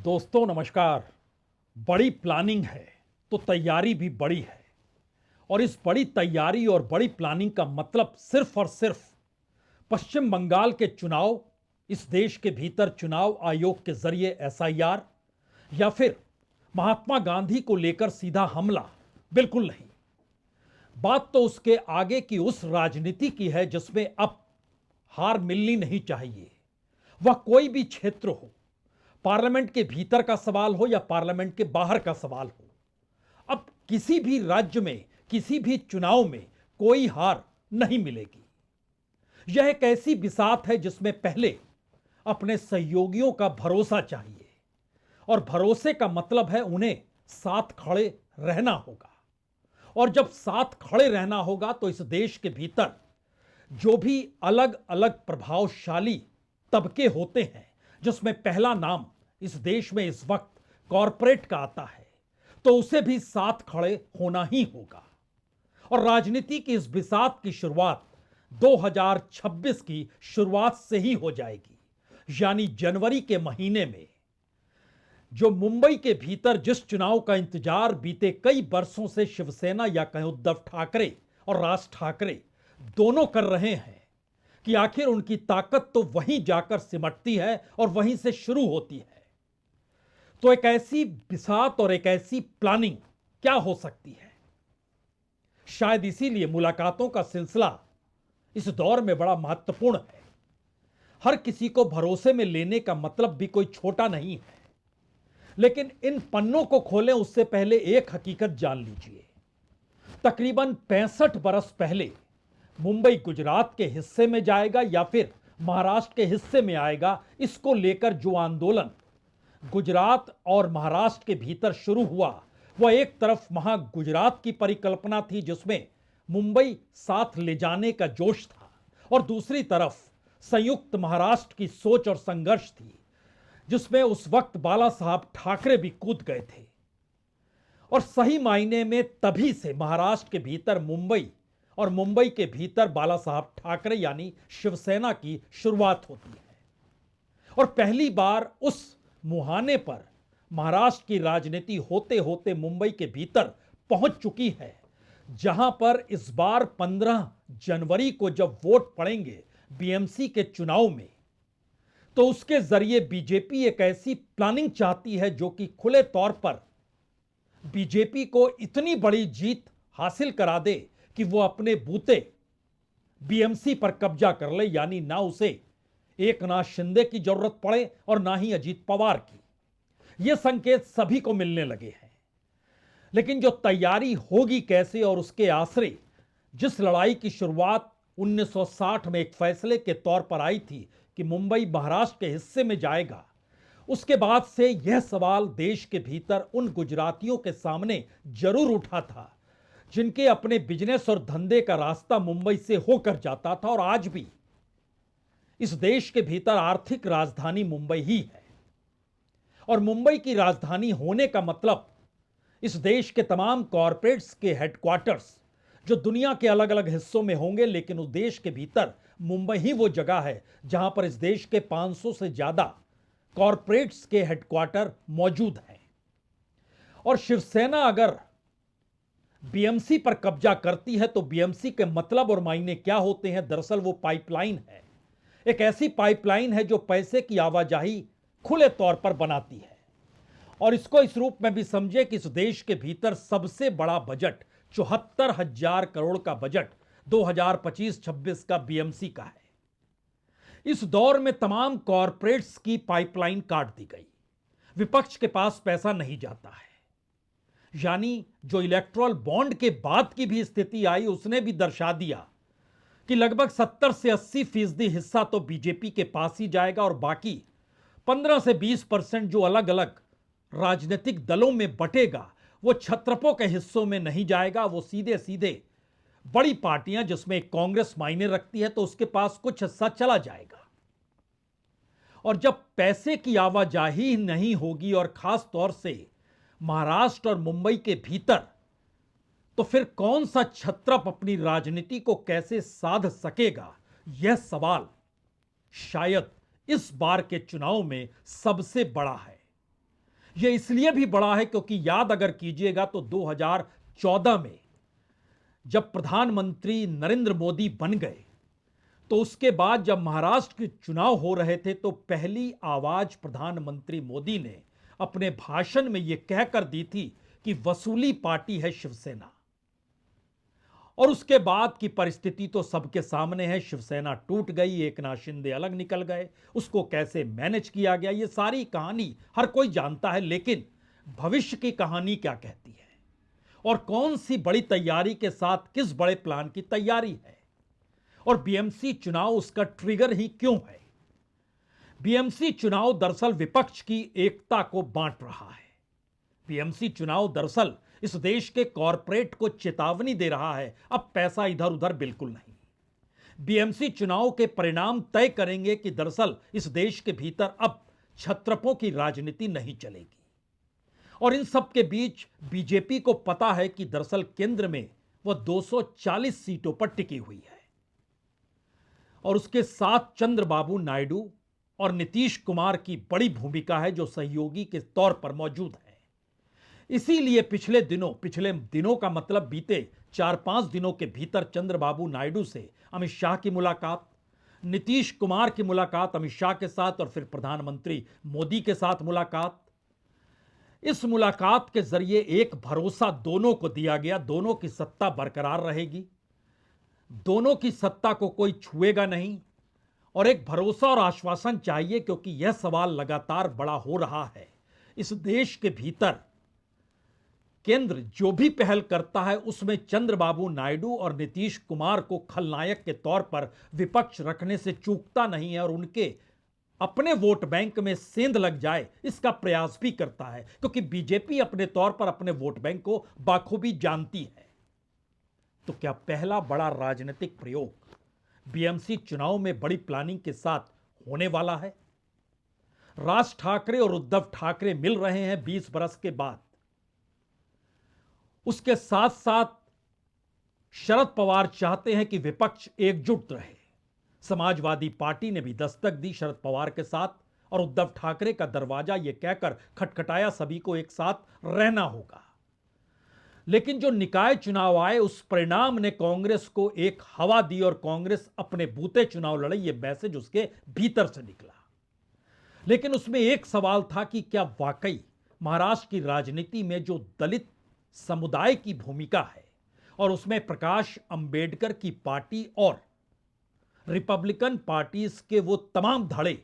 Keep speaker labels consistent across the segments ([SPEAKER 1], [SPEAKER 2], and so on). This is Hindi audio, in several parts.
[SPEAKER 1] दोस्तों नमस्कार। बड़ी प्लानिंग है तो तैयारी भी बड़ी है। और इस बड़ी तैयारी और बड़ी प्लानिंग का मतलब सिर्फ और सिर्फ पश्चिम बंगाल के चुनाव, इस देश के भीतर चुनाव आयोग के जरिए एसआईआर, या फिर महात्मा गांधी को लेकर सीधा हमला, बिल्कुल नहीं। बात तो उसके आगे की उस राजनीति की है जिसमें अब हार मिलनी नहीं चाहिए। वह कोई भी क्षेत्र हो, पार्लियामेंट के भीतर का सवाल हो या पार्लियामेंट के बाहर का सवाल हो, अब किसी भी राज्य में किसी भी चुनाव में कोई हार नहीं मिलेगी। यह एक ऐसी बिसात है जिसमें पहले अपने सहयोगियों का भरोसा चाहिए, और भरोसे का मतलब है उन्हें साथ खड़े रहना होगा। और जब साथ खड़े रहना होगा तो इस देश के भीतर जो भी अलग अलग प्रभावशाली तबके होते हैं, जिसमें पहला नाम इस देश में इस वक्त कॉरपोरेट का आता है, तो उसे भी साथ खड़े होना ही होगा। और राजनीति की इस बिसात की शुरुआत 2026 की शुरुआत से ही हो जाएगी, यानी जनवरी के महीने में। जो मुंबई के भीतर जिस चुनाव का इंतजार बीते कई वर्षों से शिवसेना या कहें उद्धव ठाकरे और राज ठाकरे दोनों कर रहे हैं, कि आखिर उनकी ताकत तो वहीं जाकर सिमटती है और वहीं से शुरू होती है। तो एक ऐसी बिसात और एक ऐसी प्लानिंग क्या हो सकती है? शायद इसीलिए मुलाकातों का सिलसिला इस दौर में बड़ा महत्वपूर्ण है। हर किसी को भरोसे में लेने का मतलब भी कोई छोटा नहीं है। लेकिन इन पन्नों को खोलें उससे पहले एक हकीकत जान लीजिए। तकरीबन 65 बरस पहले मुंबई गुजरात के हिस्से में जाएगा या फिर महाराष्ट्र के हिस्से में आएगा, इसको लेकर जो आंदोलन गुजरात और महाराष्ट्र के भीतर शुरू हुआ, वह एक तरफ वहां गुजरात की परिकल्पना थी जिसमें मुंबई साथ ले जाने का जोश था, और दूसरी तरफ संयुक्त महाराष्ट्र की सोच और संघर्ष थी जिसमें उस वक्त बाला साहब ठाकरे भी कूद गए थे। और सही मायने में तभी से महाराष्ट्र के भीतर मुंबई और मुंबई के भीतर बाला साहब ठाकरे यानी शिवसेना की शुरुआत होती है। और पहली बार उस मुहाने पर महाराष्ट्र की राजनीति होते होते मुंबई के भीतर पहुंच चुकी है, जहां पर इस बार 15 जनवरी को जब वोट पड़ेंगे बीएमसी के चुनाव में, तो उसके जरिए बीजेपी एक ऐसी प्लानिंग चाहती है जो कि खुले तौर पर बीजेपी को इतनी बड़ी जीत हासिल करा दे कि वो अपने बूते बीएमसी पर कब्जा कर ले, यानी ना उसे एकनाथ शिंदे की जरूरत पड़े और ना ही अजीत पवार की। ये संकेत सभी को मिलने लगे हैं। लेकिन जो तैयारी होगी कैसे, और उसके आसरे जिस लड़ाई की शुरुआत 1960 में एक फैसले के तौर पर आई थी कि मुंबई महाराष्ट्र के हिस्से में जाएगा, उसके बाद से यह सवाल देश के भीतर उन गुजरातियों के सामने जरूर उठा था जिनके अपने बिजनेस और धंधे का रास्ता मुंबई से होकर जाता था। और आज भी इस देश के भीतर आर्थिक राजधानी मुंबई ही है, और मुंबई की राजधानी होने का मतलब इस देश के तमाम कॉरपोरेट्स के हेडक्वार्टर्स जो दुनिया के अलग अलग हिस्सों में होंगे, लेकिन उस देश के भीतर मुंबई ही वो जगह है जहां पर इस देश के 500 से ज्यादा कॉरपोरेट्स के हेडक्वार्टर मौजूद हैं। और शिवसेना अगर बीएमसी पर कब्जा करती है तो बीएमसी के मतलब और मायने क्या होते हैं? दरअसल वो पाइपलाइन है, एक ऐसी पाइपलाइन है जो पैसे की आवाजाही खुले तौर पर बनाती है। और इसको इस रूप में भी समझे कि इस देश के भीतर सबसे बड़ा बजट 74,000 करोड़ का बजट 2025-26 का बीएमसी का है। इस दौर में तमाम कॉरपोरेट्स की पाइपलाइन काट दी गई, विपक्ष के पास पैसा नहीं जाता है। यानी जो इलेक्ट्रल बॉन्ड के बाद की भी स्थिति आई, उसने भी दर्शा दिया कि लगभग 70 से 80% हिस्सा तो बीजेपी के पास ही जाएगा, और बाकी 15 से 20% जो अलग अलग राजनीतिक दलों में बटेगा वो छत्रपों के हिस्सों में नहीं जाएगा। वो सीधे सीधे बड़ी पार्टियां जिसमें कांग्रेस मायने रखती है तो उसके पास कुछ हिस्सा चला जाएगा। और जब पैसे की आवाजाही नहीं होगी, और खास तौर से महाराष्ट्र और मुंबई के भीतर, तो फिर कौन सा क्षत्रप अपनी राजनीति को कैसे साध सकेगा? यह सवाल शायद इस बार के चुनाव में सबसे बड़ा है। यह इसलिए भी बड़ा है क्योंकि याद अगर कीजिएगा तो 2014 में जब प्रधानमंत्री नरेंद्र मोदी बन गए तो उसके बाद जब महाराष्ट्र के चुनाव हो रहे थे तो पहली आवाज प्रधानमंत्री मोदी ने अपने भाषण में यह कहकर दी थी कि वसूली पार्टी है शिवसेना। और उसके बाद की परिस्थिति तो सबके सामने है, शिवसेना टूट गई, एकनाथ शिंदे अलग निकल गए, उसको कैसे मैनेज किया गया ये सारी कहानी हर कोई जानता है। लेकिन भविष्य की कहानी क्या कहती है और कौन सी बड़ी तैयारी के साथ किस बड़े प्लान की तैयारी है और बीएमसी चुनाव उसका ट्रिगर ही क्यों है। बीएमसी चुनाव दरअसल विपक्ष की एकता को बांट रहा है। बीएमसी चुनाव दरअसल इस देश के कॉरपोरेट को चेतावनी दे रहा है, अब पैसा इधर उधर बिल्कुल नहीं। बीएमसी चुनाव के परिणाम तय करेंगे कि दरअसल इस देश के भीतर अब छत्रपों की राजनीति नहीं चलेगी। और इन सब के बीच बीजेपी को पता है कि दरअसल केंद्र में वह 240 सीटों पर टिकी हुई है और उसके साथ चंद्रबाबू नायडू और नीतीश कुमार की बड़ी भूमिका है जो सहयोगी के तौर पर मौजूद है। इसीलिए पिछले दिनों का मतलब बीते 4-5 दिनों के भीतर चंद्रबाबू नायडू से अमित शाह की मुलाकात, नीतीश कुमार की मुलाकात अमित शाह के साथ और फिर प्रधानमंत्री मोदी के साथ मुलाकात। इस मुलाकात के जरिए एक भरोसा दोनों को दिया गया, दोनों की सत्ता बरकरार रहेगी, दोनों की सत्ता को कोई छुएगा नहीं। और एक भरोसा और आश्वासन चाहिए क्योंकि यह सवाल लगातार बड़ा हो रहा है। इस देश के भीतर केंद्र जो भी पहल करता है उसमें चंद्रबाबू नायडू और नीतीश कुमार को खलनायक के तौर पर विपक्ष रखने से चूकता नहीं है और उनके अपने वोट बैंक में सेंध लग जाए इसका प्रयास भी करता है, क्योंकि बीजेपी अपने तौर पर अपने वोट बैंक को बाखूबी जानती है। तो क्या पहला बड़ा राजनीतिक प्रयोग बीएमसी चुनाव में बड़ी प्लानिंग के साथ होने वाला है? राज ठाकरे और उद्धव ठाकरे मिल रहे हैं 20 बरस के बाद। उसके साथ साथ शरद पवार चाहते हैं कि विपक्ष एकजुट रहे। समाजवादी पार्टी ने भी दस्तक दी शरद पवार के साथ और उद्धव ठाकरे का दरवाजा यह कहकर खटखटाया सभी को एक साथ रहना होगा। लेकिन जो निकाय चुनाव आए उस परिणाम ने कांग्रेस को एक हवा दी और कांग्रेस अपने बूते चुनाव लड़े, यह मैसेज उसके भीतर से निकला। लेकिन उसमें एक सवाल था कि क्या वाकई महाराष्ट्र की राजनीति में जो दलित समुदाय की भूमिका है और उसमें प्रकाश अंबेडकर की पार्टी और रिपब्लिकन पार्टीज के वो तमाम धड़े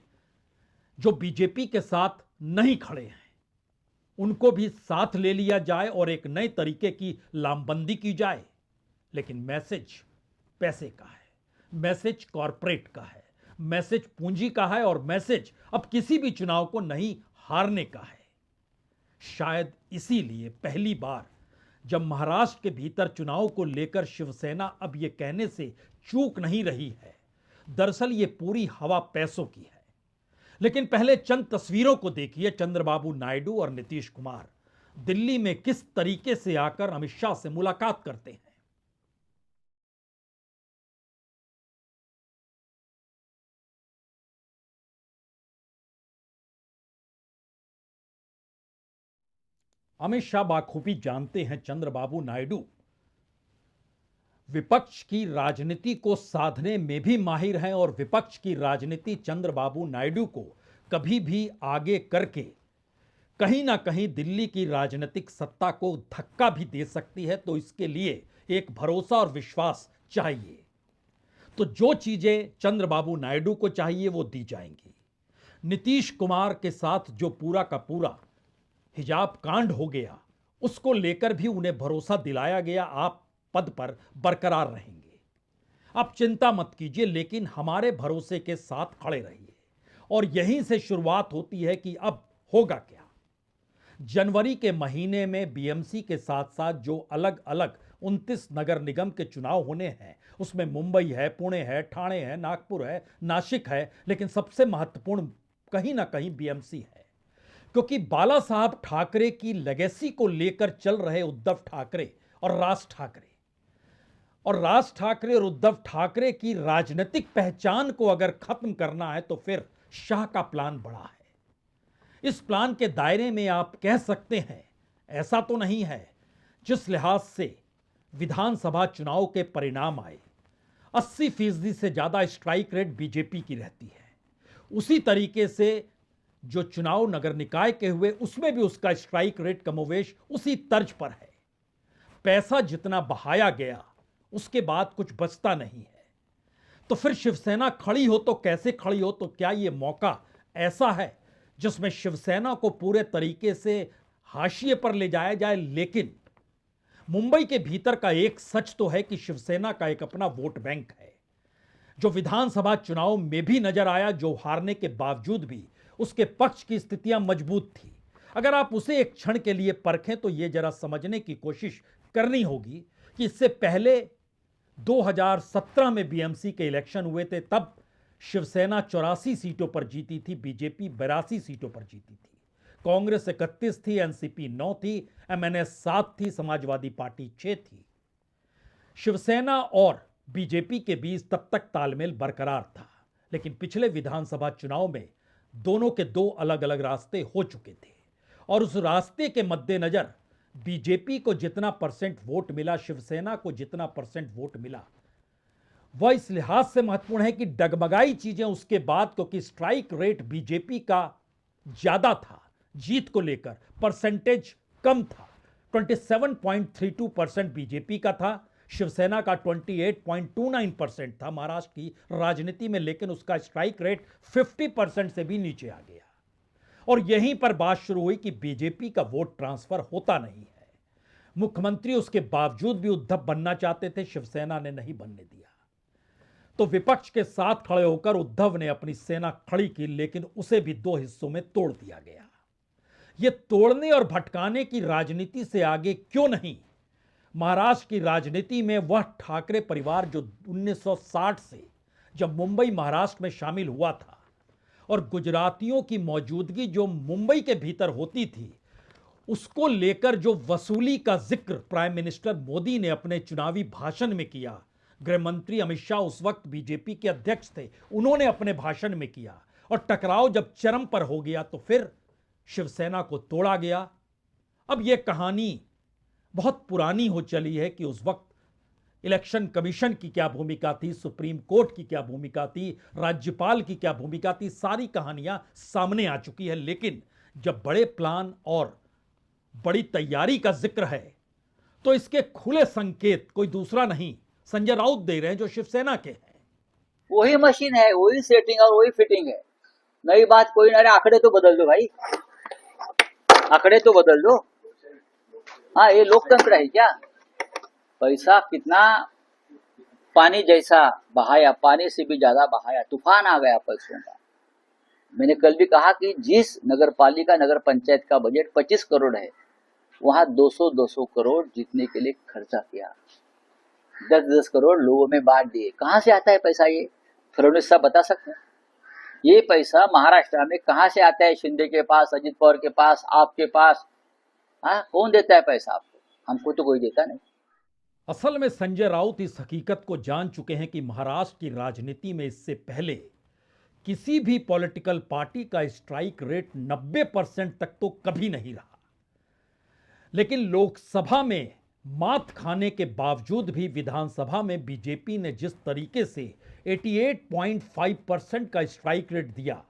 [SPEAKER 1] जो बीजेपी के साथ नहीं खड़े हैं उनको भी साथ ले लिया जाए और एक नए तरीके की लामबंदी की जाए। लेकिन मैसेज पैसे का है, मैसेज कॉरपोरेट का है, मैसेज पूंजी का है और मैसेज अब किसी भी चुनाव को नहीं हारने का है। शायद इसीलिए पहली बार जब महाराष्ट्र के भीतर चुनाव को लेकर शिवसेना अब यह कहने से चूक नहीं रही है, दरअसल यह पूरी हवा पैसों की है। लेकिन पहले चंद तस्वीरों को देखिए। चंद्रबाबू नायडू और नीतीश कुमार दिल्ली में किस तरीके से आकर अमित शाह से मुलाकात करते हैं। अमित शाह बाखूबी जानते हैं चंद्रबाबू नायडू विपक्ष की राजनीति को साधने में भी माहिर हैं और विपक्ष की राजनीति चंद्रबाबू नायडू को कभी भी आगे करके कहीं ना कहीं दिल्ली की राजनीतिक सत्ता को धक्का भी दे सकती है। तो इसके लिए एक भरोसा और विश्वास चाहिए। तो जो चीजें चंद्रबाबू नायडू को चाहिए वो दी जाएंगी। नीतीश कुमार के साथ जो पूरा का पूरा हिजाब कांड हो गया उसको लेकर भी उन्हें भरोसा दिलाया गया, आप पद पर बरकरार रहेंगे, आप चिंता मत कीजिए, लेकिन हमारे भरोसे के साथ खड़े रहिए। और यहीं से शुरुआत होती है कि अब होगा क्या। जनवरी के महीने में बीएमसी के साथ साथ जो अलग अलग 29 नगर निगम के चुनाव होने हैं उसमें मुंबई है, पुणे है, ठाणे है, नागपुर है, नासिक है, लेकिन सबसे महत्वपूर्ण कहीं ना कहीं बीएमसी है। क्योंकि बाला साहब ठाकरे की लेगेसी को लेकर चल रहे उद्धव ठाकरे और राज ठाकरे और उद्धव ठाकरे की राजनीतिक पहचान को अगर खत्म करना है तो फिर शाह का प्लान बड़ा है। इस प्लान के दायरे में आप कह सकते हैं ऐसा तो नहीं है। जिस लिहाज से विधानसभा चुनाव के परिणाम आए, 80% से ज्यादा स्ट्राइक रेट बीजेपी की रहती है। उसी तरीके से जो चुनाव नगर निकाय के हुए उसमें भी उसका स्ट्राइक रेट कमोवेश उसी तर्ज पर है। पैसा जितना बहाया गया उसके बाद कुछ बचता नहीं है। तो फिर शिवसेना खड़ी हो तो कैसे खड़ी हो? तो क्या यह मौका ऐसा है जिसमें शिवसेना को पूरे तरीके से हाशिए पर ले जाया जाए? लेकिन मुंबई के भीतर का एक सच तो है कि शिवसेना का एक अपना वोट बैंक है जो विधानसभा चुनाव में भी नजर आया, जो हारने के बावजूद भी उसके पक्ष की स्थितियां मजबूत थी। अगर आप उसे एक क्षण के लिए परखें तो यह जरा समझने की कोशिश करनी होगी कि इससे पहले 2017 में बीएमसी के इलेक्शन हुए थे, तब शिवसेना 84 सीटों पर जीती थी, बीजेपी 82 सीटों पर जीती थी, कांग्रेस 31 थी, एनसीपी 9 थी, एमएनएस 7 थी, समाजवादी पार्टी 6 थी। शिवसेना और बीजेपी के बीच तब तक तालमेल बरकरार था, लेकिन पिछले विधानसभा चुनाव में दोनों के दो अलग अलग रास्ते हो चुके थे और उस रास्ते के मद्देनजर बीजेपी को जितना परसेंट वोट मिला, शिवसेना को जितना परसेंट वोट मिला, वह इस लिहाज से महत्वपूर्ण है कि डगमगाई चीजें उसके बाद, क्योंकि स्ट्राइक रेट बीजेपी का ज्यादा था, जीत को लेकर परसेंटेज कम था। 27.32% बीजेपी का था, शिवसेना का 28.29% था महाराष्ट्र की राजनीति में, लेकिन उसका स्ट्राइक रेट 50% से भी नीचे आ गया। और यहीं पर बात शुरू हुई कि बीजेपी का वोट ट्रांसफर होता नहीं है। मुख्यमंत्री उसके बावजूद भी उद्धव बनना चाहते थे, शिवसेना ने नहीं बनने दिया। तो विपक्ष के साथ खड़े होकर उद्धव ने अपनी सेना खड़ी की, लेकिन उसे भी दो हिस्सों में तोड़ दिया गया। यह तोड़ने और भटकाने की राजनीति से आगे क्यों नहीं? महाराष्ट्र की राजनीति में वह ठाकरे परिवार जो 1960 से जब मुंबई महाराष्ट्र में शामिल हुआ था और गुजरातियों की मौजूदगी जो मुंबई के भीतर होती थी, उसको लेकर जो वसूली का जिक्र प्राइम मिनिस्टर मोदी ने अपने चुनावी भाषण में किया, गृह मंत्री अमित शाह उस वक्त बीजेपी के अध्यक्ष थे, उन्होंने अपने भाषण में किया, और टकराव जब चरम पर हो गया तो फिर शिवसेना को तोड़ा गया। अब यह कहानी बहुत पुरानी हो चली है कि उस वक्त इलेक्शन कमीशन की क्या भूमिका थी, सुप्रीम कोर्ट की क्या भूमिका थी, राज्यपाल की क्या भूमिका थी, सारी कहानियां सामने आ चुकी है। लेकिन जब बड़े प्लान और बड़ी तैयारी का जिक्र है तो इसके खुले संकेत कोई दूसरा नहीं संजय राउत दे रहे हैं, जो शिवसेना के हैं।
[SPEAKER 2] वही मशीन है, वही सेटिंग और वही फिटिंग है। नई बात कोई ना। आंकड़े तो बदल दो भाई, आंकड़े तो बदल दो। हाँ, ये लोकतंत्र है क्या? पैसा कितना पानी जैसा बहाया, पानी से भी ज्यादा बहाया, तूफान आ गया पैसों का। मैंने कल भी कहा कि जिस नगर पालिका नगर पंचायत का बजट 25 करोड़ है, वहां 200-200 करोड़ जीतने के लिए खर्चा किया, 10-10 करोड़ लोगों में बांट दिए। कहां से आता है पैसा? ये फडणवीस साहब बता सकते हैं? ये पैसा महाराष्ट्र में कहां से आता है? शिंदे के पास, अजित पवार के पास, आपके पास? हाँ, कौन देता है पैसा आपको? हमको तो कोई देता नहीं।
[SPEAKER 1] असल में संजय राउत इस हकीकत को जान चुके हैं कि महाराष्ट्र की राजनीति में इससे पहले किसी भी पॉलिटिकल पार्टी का स्ट्राइक रेट 90% तक तो कभी नहीं रहा, लेकिन लोकसभा में मात खाने के बावजूद भी विधानसभा में बीजेपी ने जिस तरीके से 88.5% का स्ट्राइक रेट दिया,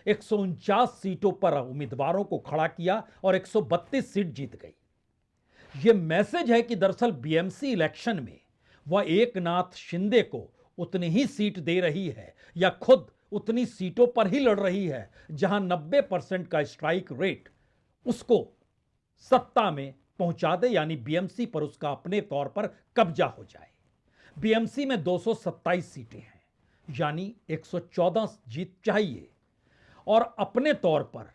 [SPEAKER 1] 149 सीटों पर उम्मीदवारों को खड़ा किया और 132 सीट जीत गई। यह मैसेज है कि दरअसल बीएमसी इलेक्शन में वह एकनाथ शिंदे को उतनी ही सीट दे रही है या खुद उतनी सीटों पर ही लड़ रही है जहां 90% का स्ट्राइक रेट उसको सत्ता में पहुंचा दे, यानी बीएमसी पर उसका अपने तौर पर कब्जा हो जाए। बीएमसी में 227 सीटें हैं, यानी 114 जीत चाहिए, और अपने तौर पर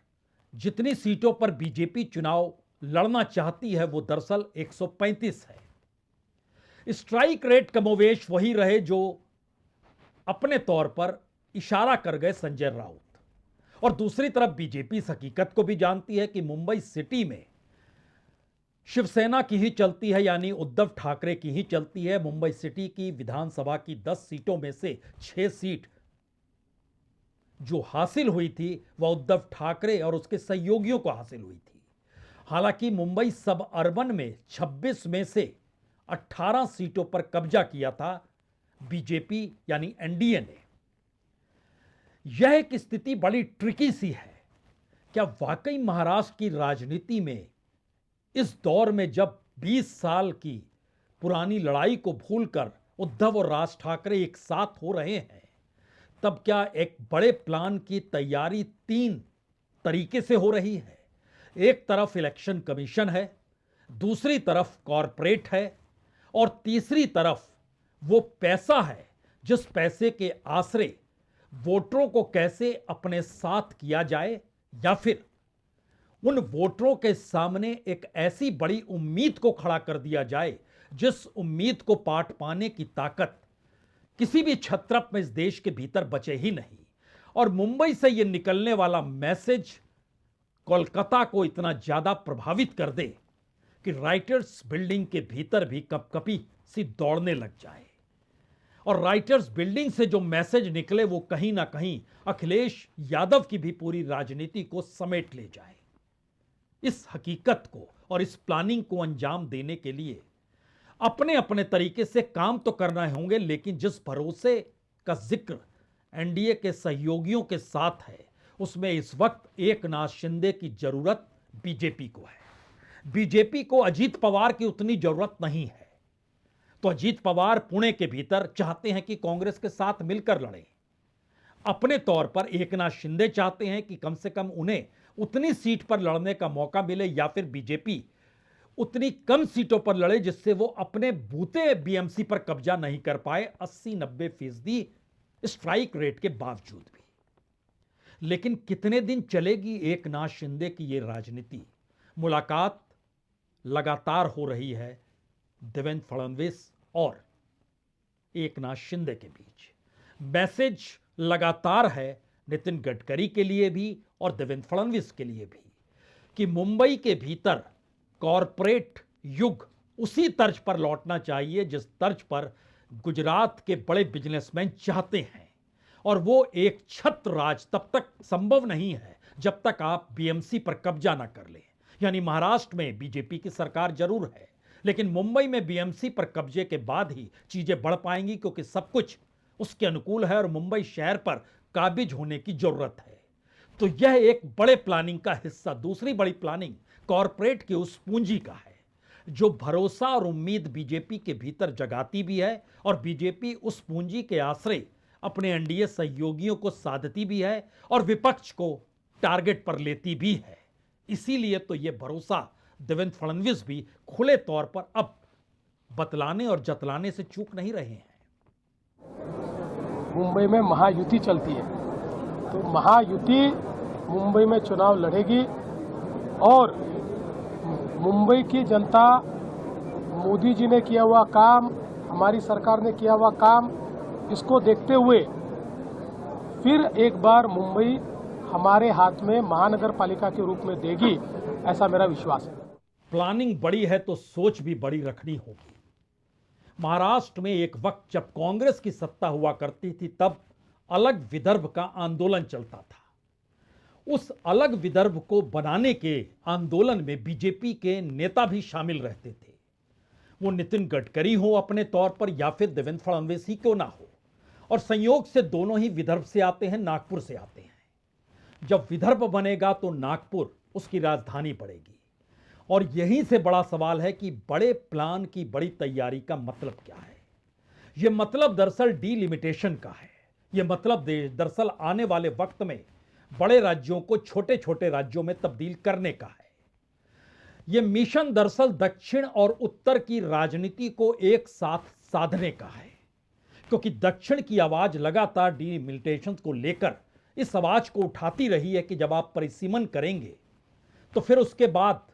[SPEAKER 1] जितनी सीटों पर बीजेपी चुनाव लड़ना चाहती है वो दरअसल 135 है। स्ट्राइक रेट कमोवेश वही रहे जो अपने तौर पर इशारा कर गए संजय राउत। और दूसरी तरफ बीजेपी इस हकीकत को भी जानती है कि मुंबई सिटी में शिवसेना की ही चलती है, यानी उद्धव ठाकरे की ही चलती है। मुंबई सिटी की विधानसभा की 10 सीटों में से 6 सीट जो हासिल हुई थी वह उद्धव ठाकरे और उसके सहयोगियों को हासिल हुई थी। हालांकि मुंबई सब अर्बन में 26 में से 18 सीटों पर कब्जा किया था बीजेपी यानी एनडीए ने। यह एक स्थिति बड़ी ट्रिकी सी है। क्या वाकई महाराष्ट्र की राजनीति में इस दौर में जब 20 साल की पुरानी लड़ाई को भूलकर उद्धव और राज ठाकरे एक साथ हो रहे हैं, तब क्या एक बड़े प्लान की तैयारी 3 तरीके से हो रही है? एक तरफ इलेक्शन कमीशन है, दूसरी तरफ कॉरपोरेट है और तीसरी तरफ वो पैसा है जिस पैसे के आसरे वोटरों को कैसे अपने साथ किया जाए, या फिर उन वोटरों के सामने एक ऐसी बड़ी उम्मीद को खड़ा कर दिया जाए जिस उम्मीद को पाट पाने की ताकत किसी भी छत्रप में इस देश के भीतर बचे ही नहीं। और मुंबई से यह निकलने वाला मैसेज कोलकाता को इतना ज्यादा प्रभावित कर दे कि राइटर्स बिल्डिंग के भीतर भी कपकपी सी दौड़ने लग जाए। और राइटर्स बिल्डिंग से जो मैसेज निकले वो कहीं ना कहीं अखिलेश यादव की भी पूरी राजनीति को समेट ले जाए। इस हकीकत को और इस प्लानिंग को अंजाम देने के लिए अपने अपने तरीके से काम तो करना होंगे, लेकिन जिस भरोसे का जिक्र एनडीए के सहयोगियों के साथ है उसमें इस वक्त एकनाथ शिंदे की जरूरत बीजेपी को है। बीजेपी को अजीत पवार की उतनी जरूरत नहीं है। तो अजीत पवार पुणे के भीतर चाहते हैं कि कांग्रेस के साथ मिलकर लड़ें। अपने तौर पर एकनाथ शिंदे चाहते हैं कि कम से कम उन्हें उतनी सीट पर लड़ने का मौका मिले, या फिर बीजेपी उतनी कम सीटों पर लड़े जिससे वो अपने बूते बीएमसी पर कब्जा नहीं कर पाए 80-90% स्ट्राइक रेट के बावजूद भी। लेकिन कितने दिन चलेगी एकनाथ शिंदे की ये राजनीति? मुलाकात लगातार हो रही है देवेंद्र फडणवीस और एकनाथ शिंदे के बीच। मैसेज लगातार है नितिन गडकरी के लिए भी और देवेंद्र फडणवीस के लिए भी कि मुंबई के भीतर कॉरपोरेट युग उसी तर्ज पर लौटना चाहिए जिस तर्ज पर गुजरात के बड़े बिजनेसमैन चाहते हैं। और वो एक छत्र राज तब तक संभव नहीं है जब तक आप बीएमसी पर कब्जा ना कर लें। यानी महाराष्ट्र में बीजेपी की सरकार जरूर है, लेकिन मुंबई में बीएमसी पर कब्जे के बाद ही चीजें बढ़ पाएंगी, क्योंकि सब कुछ उसके अनुकूल है और मुंबई शहर पर काबिज होने की जरूरत है। तो यह एक बड़े प्लानिंग का हिस्सा। दूसरी बड़ी प्लानिंग कॉरपोरेट की उस पूंजी का है जो भरोसा और उम्मीद बीजेपी के भीतर जगाती भी है, और बीजेपी उस पूंजी के आश्रय अपने एनडीए सहयोगियों को साधती भी है और विपक्ष को टारगेट पर लेती भी है। इसीलिए तो यह भरोसा देवेंद्र फडणवीस भी खुले तौर पर अब बतलाने और जतलाने से चूक नहीं रहे हैं।
[SPEAKER 3] मुंबई में महायुति चलती है, तो महायुति मुंबई में चुनाव लड़ेगी और मुंबई की जनता मोदी जी ने किया हुआ काम, हमारी सरकार ने किया हुआ काम, इसको देखते हुए फिर एक बार मुंबई हमारे हाथ में महानगर पालिका के रूप में देगी, ऐसा मेरा विश्वास है।
[SPEAKER 1] प्लानिंग बड़ी है तो सोच भी बड़ी रखनी होगी। महाराष्ट्र में एक वक्त जब कांग्रेस की सत्ता हुआ करती थी तब अलग विदर्भ का आंदोलन चलता था। उस अलग विदर्भ को बनाने के आंदोलन में बीजेपी के नेता भी शामिल रहते थे। वो नितिन गडकरी हो अपने तौर पर या फिर देवेंद्र फडणवीस ही क्यों ना हो, और संयोग से दोनों ही विदर्भ से आते हैं, नागपुर से आते हैं। जब विदर्भ बनेगा तो नागपुर उसकी राजधानी पड़ेगी। और यहीं से बड़ा सवाल है कि बड़े प्लान की बड़ी तैयारी का मतलब क्या है। यह मतलब दरअसल डीलिमिटेशन का है। यह मतलब दरअसल आने वाले वक्त में बड़े राज्यों को छोटे छोटे राज्यों में तब्दील करने का है। यह मिशन दरअसल दक्षिण और उत्तर की राजनीति को एक साथ साधने का है, क्योंकि दक्षिण की आवाज लगातार डीलिमिटेशन को लेकर इस आवाज को उठाती रही है कि जब आप परिसीमन करेंगे तो फिर उसके बाद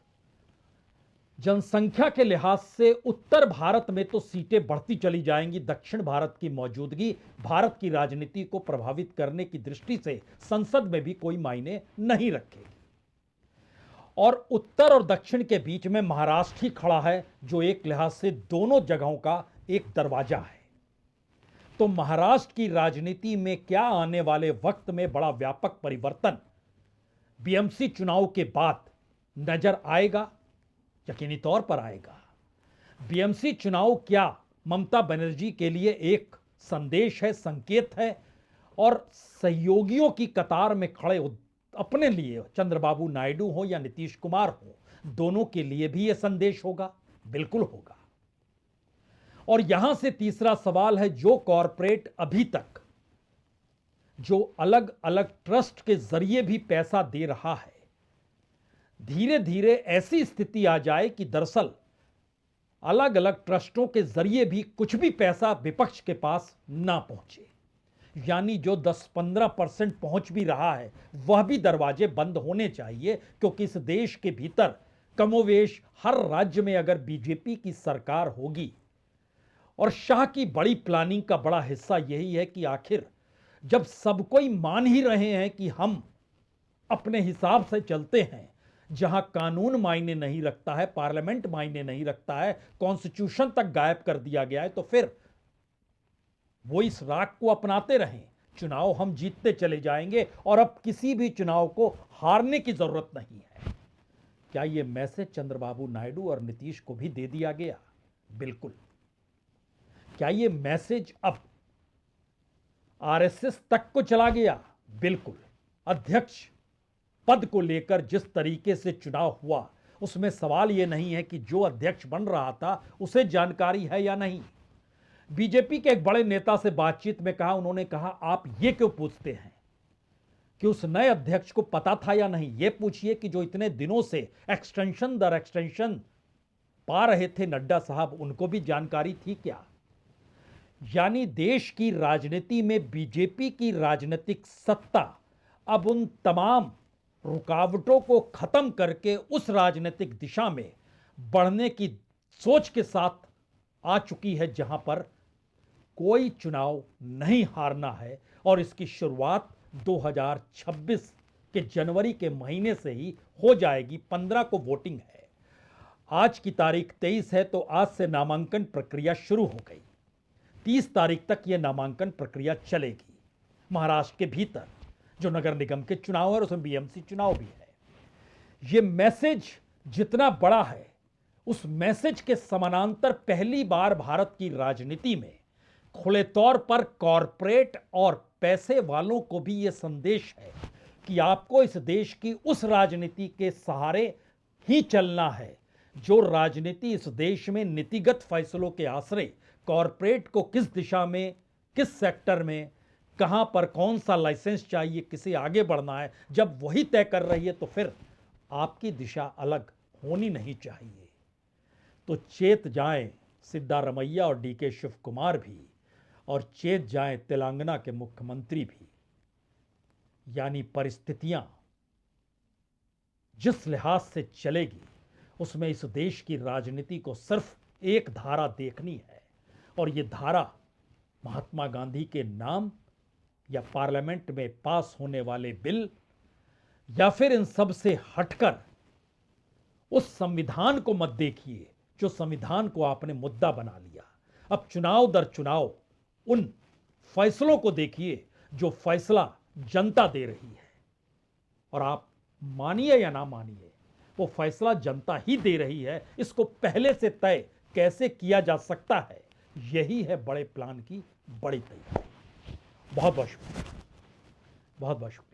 [SPEAKER 1] जनसंख्या के लिहाज से उत्तर भारत में तो सीटें बढ़ती चली जाएंगी। दक्षिण भारत की मौजूदगी भारत की राजनीति को प्रभावित करने की दृष्टि से संसद में भी कोई मायने नहीं रखेगी। और उत्तर और दक्षिण के बीच में महाराष्ट्र ही खड़ा है, जो एक लिहाज से दोनों जगहों का एक दरवाजा है। तो महाराष्ट्र की राजनीति में क्या आने वाले वक्त में बड़ा व्यापक परिवर्तन बीएमसी चुनाव के बाद नजर आएगा? यकीनी तौर पर आएगा। बीएमसी चुनाव क्या ममता बनर्जी के लिए एक संदेश है, संकेत है, और सहयोगियों की कतार में खड़े अपने लिए चंद्रबाबू नायडू हो या नीतीश कुमार हो, दोनों के लिए भी यह संदेश होगा? बिल्कुल होगा। और यहां से तीसरा सवाल है, जो कॉरपोरेट अभी तक जो अलग अलग ट्रस्ट के जरिए भी पैसा दे रहा है, धीरे धीरे ऐसी स्थिति आ जाए कि दरअसल अलग अलग ट्रस्टों के जरिए भी कुछ भी पैसा विपक्ष के पास ना पहुंचे, यानी जो 10-15% पहुंच भी रहा है वह भी दरवाजे बंद होने चाहिए। क्योंकि इस देश के भीतर कमोवेश हर राज्य में अगर बीजेपी की सरकार होगी, और शाह की बड़ी प्लानिंग का बड़ा हिस्सा यही है कि आखिर जब सब कोई मान ही रहे हैं कि हम अपने हिसाब से चलते हैं, जहां कानून मायने नहीं रखता है, पार्लियामेंट मायने नहीं रखता है, कॉन्स्टिट्यूशन तक गायब कर दिया गया है, तो फिर वो इस राग को अपनाते रहें, चुनाव हम जीतते चले जाएंगे और अब किसी भी चुनाव को हारने की जरूरत नहीं है। क्या यह मैसेज चंद्रबाबू नायडू और नीतीश को भी दे दिया गया? बिल्कुल। क्या यह मैसेज अब आरएसएस तक को चला गया? बिल्कुल। अध्यक्ष पद को लेकर जिस तरीके से चुनाव हुआ, उसमें सवाल यह नहीं है कि जो अध्यक्ष बन रहा था उसे जानकारी है या नहीं। बीजेपी के एक बड़े नेता से बातचीत में कहा, उन्होंने कहा, आप ये क्यों पूछते हैं कि उस नए अध्यक्ष को पता था या नहीं? ये पूछिए कि जो इतने दिनों से एक्सटेंशन दर एक्सटेंशन पा रहे थे नड्डा साहब, उनको भी जानकारी थी क्या? यानी देश की राजनीति में बीजेपी की राजनीतिक सत्ता अब उन तमाम रुकावटों को खत्म करके उस राजनीतिक दिशा में बढ़ने की सोच के साथ आ चुकी है, जहां पर कोई चुनाव नहीं हारना है। और इसकी शुरुआत 2026 के जनवरी के महीने से ही हो जाएगी। 15 को वोटिंग है, आज की तारीख 23 है, तो आज से नामांकन प्रक्रिया शुरू हो गई। 30 तारीख तक यह नामांकन प्रक्रिया चलेगी महाराष्ट्र के भीतर, जो नगर निगम के चुनाव है और उसमें बीएमसी चुनाव भी है। यह मैसेज जितना बड़ा है, उस मैसेज के समानांतर पहली बार भारत की राजनीति में खुले तौर पर कॉरपोरेट और पैसे वालों को भी यह संदेश है कि आपको इस देश की उस राजनीति के सहारे ही चलना है, जो राजनीति इस देश में नीतिगत फैसलों के आश्रय कॉरपोरेट को किस दिशा में, किस सेक्टर में, कहां पर कौन सा लाइसेंस चाहिए, किसे आगे बढ़ना है, जब वही तय कर रही है, तो फिर आपकी दिशा अलग होनी नहीं चाहिए। तो चेत जाएं सिद्धारमैया और डीके शिव कुमार भी, और चेत जाएं तेलंगाना के मुख्यमंत्री भी। यानी परिस्थितियां जिस लिहाज से चलेगी, उसमें इस देश की राजनीति को सिर्फ एक धारा देखनी है, और यह धारा महात्मा गांधी के नाम या पार्लियामेंट में पास होने वाले बिल, या फिर इन सब से हटकर उस संविधान को मत देखिए जो संविधान को आपने मुद्दा बना लिया। अब चुनाव दर चुनाव उन फैसलों को देखिए जो फैसला जनता दे रही है, और आप मानिए या ना मानिए, वो फैसला जनता ही दे रही है। इसको पहले से तय कैसे किया जा सकता है, यही है बड़े प्लान की बड़ी तैयारी। बहुत बहुत शुक्रिया, बहुत बहुत शुक्रिया।